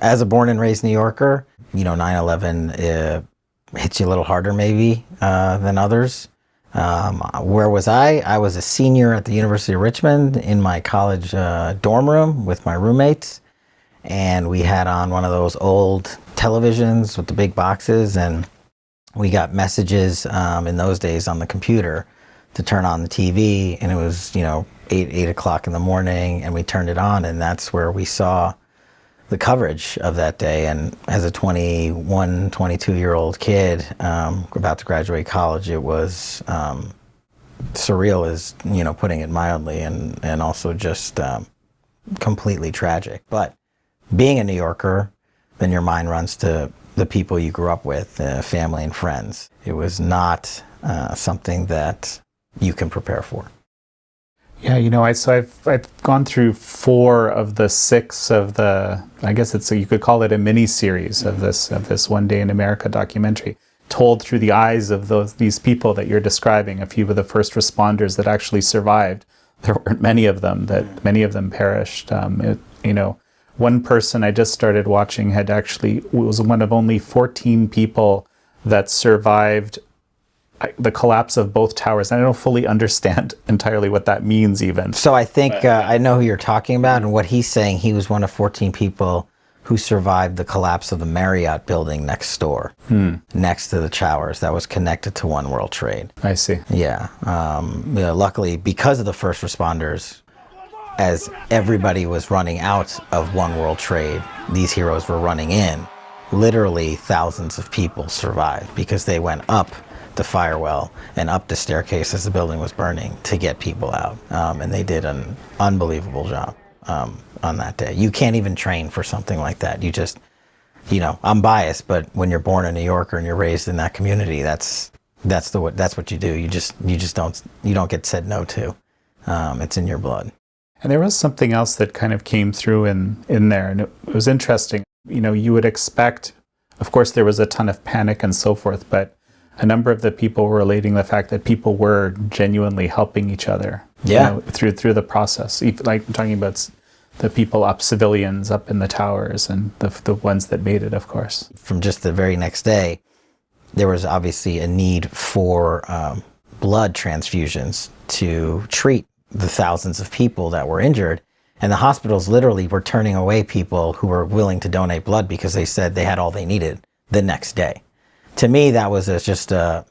as a born and raised New Yorker, 9/11 hits you a little harder maybe than others. Where was I? I was a senior at the University of Richmond in my college dorm room with my roommates. And we had on one of those old televisions with the big boxes, and we got messages in those days on the computer to turn on the TV, and it was 8 o'clock in the morning, and we turned it on, and that's where we saw the coverage of that day. And as a 21, 22-year-old kid about to graduate college, it was surreal, is putting it mildly, and also just completely tragic. But being a New Yorker, then your mind runs to the people you grew up with, family and friends. It was not something that you can prepare for. Yeah, I've gone through 4 of the 6 of the, I guess you could call it a mini series of this One Day in America documentary, told through the eyes of these people that you're describing. A few of the first responders that actually survived. There weren't many of them. Many of them perished. One person I just started watching was one of only 14 people that survived the collapse of both towers. And I don't fully understand entirely what that means even. So I think I know who you're talking about, and what he's saying, he was one of 14 people who survived the collapse of the Marriott building next door, next to the towers that was connected to One World Trade. I see. Yeah. Luckily, because of the first responders, as everybody was running out of One World Trade, these heroes were running in. Literally thousands of people survived because they went up the firewall and up the staircase as the building was burning to get people out. And they did an unbelievable job on that day. You can't even train for something like that. You just, I'm biased, but when you're born a New Yorker and you're raised in that community, that's what you do. You just don't get said no to. It's in your blood. And there was something else that kind of came through in there, and it was interesting. You would expect, of course, there was a ton of panic and so forth, but a number of the people were relating the fact that people were genuinely helping each other. Yeah. Through the process. Like I'm talking about the people civilians up in the towers, and the ones that made it, of course. From just the very next day, there was obviously a need for blood transfusions to treat the thousands of people that were injured, and the hospitals literally were turning away people who were willing to donate blood because they said they had all they needed the next day. To me, that was just a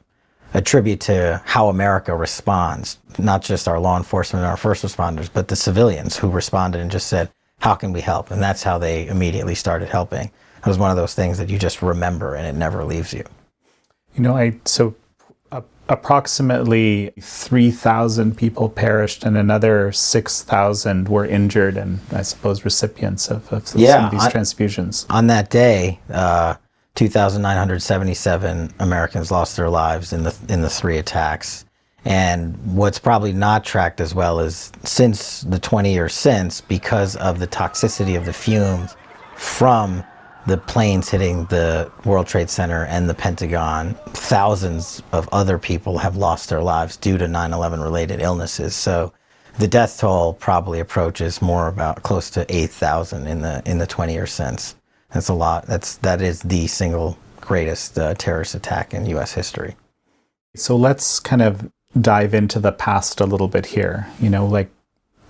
tribute to how America responds, not just our law enforcement and our first responders, but the civilians who responded and just said, how can we help? And that's how they immediately started helping. It was one of those things that you just remember and it never leaves you. Approximately 3,000 people perished and another 6,000 were injured, and I suppose recipients of some of these transfusions. On that day, 2,977 Americans lost their lives in the 3 attacks. And what's probably not tracked as well is since the 20 years since, because of the toxicity of the fumes from the planes hitting the World Trade Center and the Pentagon, thousands of other people have lost their lives due to 9/11 related illnesses. So the death toll probably approaches more about close to 8,000 in the 20 years since. That's a lot. That is the single greatest terrorist attack in U.S. history. So let's kind of dive into the past a little bit here.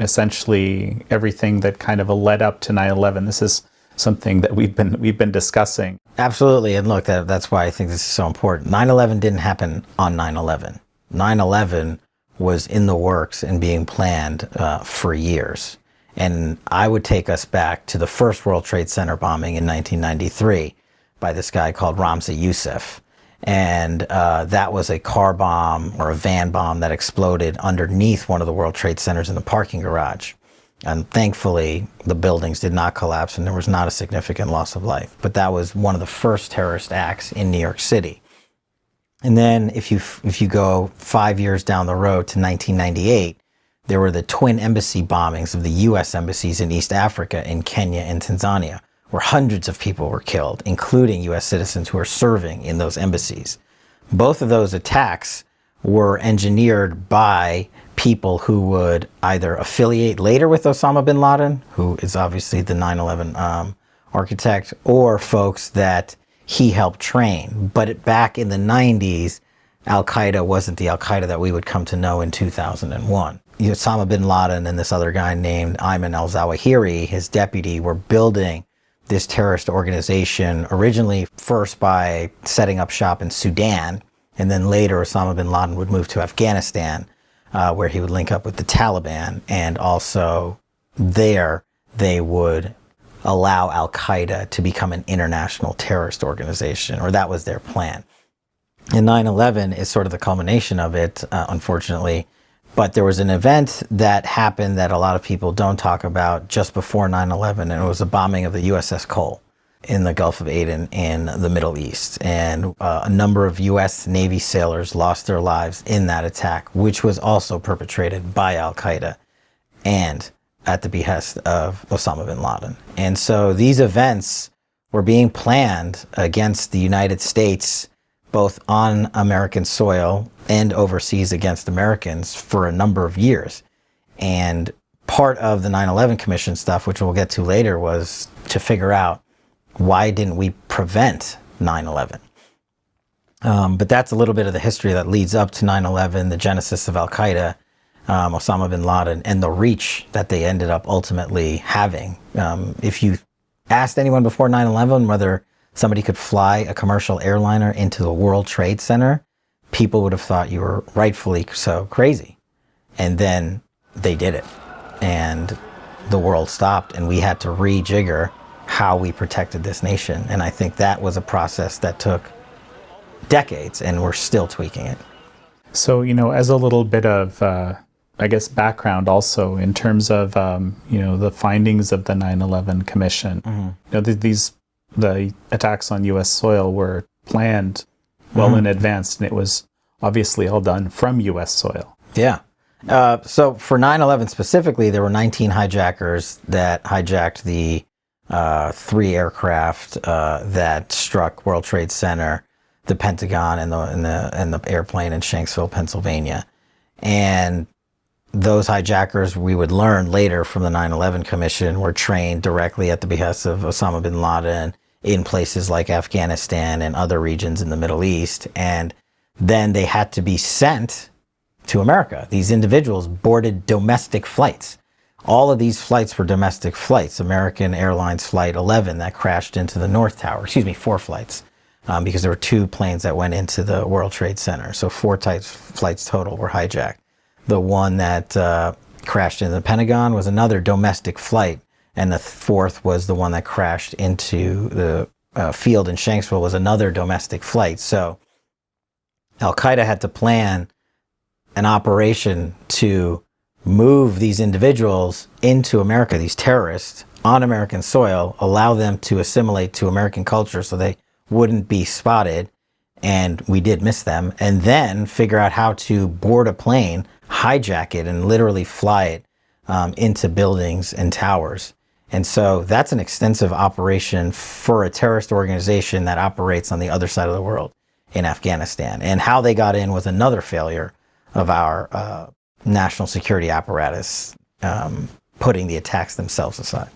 Essentially everything that kind of led up to 9/11. This is something that we've been discussing. Absolutely, and look, that's why I think this is so important. 9/11 didn't happen on 9/11. 9/11 was in the works and being planned for years. And I would take us back to the first World Trade Center bombing in 1993 by this guy called Ramzi Youssef. And that was a car bomb or a van bomb that exploded underneath one of the World Trade Centers in the parking garage. And thankfully, the buildings did not collapse and there was not a significant loss of life. But that was one of the first terrorist acts in New York City. And then if you go 5 years down the road to 1998, there were the twin embassy bombings of the U.S. embassies in East Africa, in Kenya and Tanzania, where hundreds of people were killed, including U.S. citizens who were serving in those embassies. Both of those attacks were engineered by people who would either affiliate later with Osama bin Laden, who is obviously the 9/11 architect, or folks that he helped train. But back in the 90s, al-Qaeda wasn't the al-Qaeda that we would come to know in 2001. Osama bin Laden and this other guy named Ayman al-Zawahiri, his deputy, were building this terrorist organization originally first by setting up shop in Sudan, and then later Osama bin Laden would move to Afghanistan, where he would link up with the Taliban, and also there they would allow al-Qaeda to become an international terrorist organization, or that was their plan. And 9/11 is sort of the culmination of it, unfortunately. But there was an event that happened that a lot of people don't talk about just before 9/11, and it was a bombing of the USS Cole in the Gulf of Aden in the Middle East. And a number of U.S. Navy sailors lost their lives in that attack, which was also perpetrated by al-Qaeda and at the behest of Osama bin Laden. And so these events were being planned against the United States, both on American soil and overseas against Americans for a number of years. And part of the 9/11 Commission stuff, which we'll get to later, was to figure out why didn't we prevent 9/11? But that's a little bit of the history that leads up to 9/11, the genesis of al-Qaeda, Osama bin Laden, and the reach that they ended up ultimately having. If you asked anyone before 9/11 whether somebody could fly a commercial airliner into the World Trade Center, people would have thought you were rightfully so crazy. And then they did it. And the world stopped, and we had to rejigger how we protected this nation. And I think that was a process that took decades, and we're still tweaking it. So, as a little bit of, background also in terms of, the findings of the 9/11 Commission, the attacks on U.S. soil were planned well in advance, and it was obviously all done from U.S. soil. Yeah. So for 9/11 specifically, there were 19 hijackers that hijacked the 3 aircraft that struck World Trade Center, the Pentagon, and the airplane in Shanksville, Pennsylvania. And those hijackers, we would learn later from the 9/11 Commission, were trained directly at the behest of Osama bin Laden in places like Afghanistan and other regions in the Middle East. And then they had to be sent to America. These individuals boarded domestic flights. All of these flights were domestic flights. American Airlines Flight 11 that crashed into the North Tower, 4 flights, because there were 2 planes that went into the World Trade Center. So 4 flights total were hijacked. The one that crashed into the Pentagon was another domestic flight, and the 4th was the one that crashed into the field in Shanksville, was another domestic flight. So al-Qaeda had to plan an operation to move these individuals into America, these terrorists, on American soil, allow them to assimilate to American culture so they wouldn't be spotted, and we did miss them, and then figure out how to board a plane, hijack it, and literally fly it into buildings and towers. And so that's an extensive operation for a terrorist organization that operates on the other side of the world in Afghanistan. And how they got in was another failure of our national security apparatus, putting the attacks themselves aside.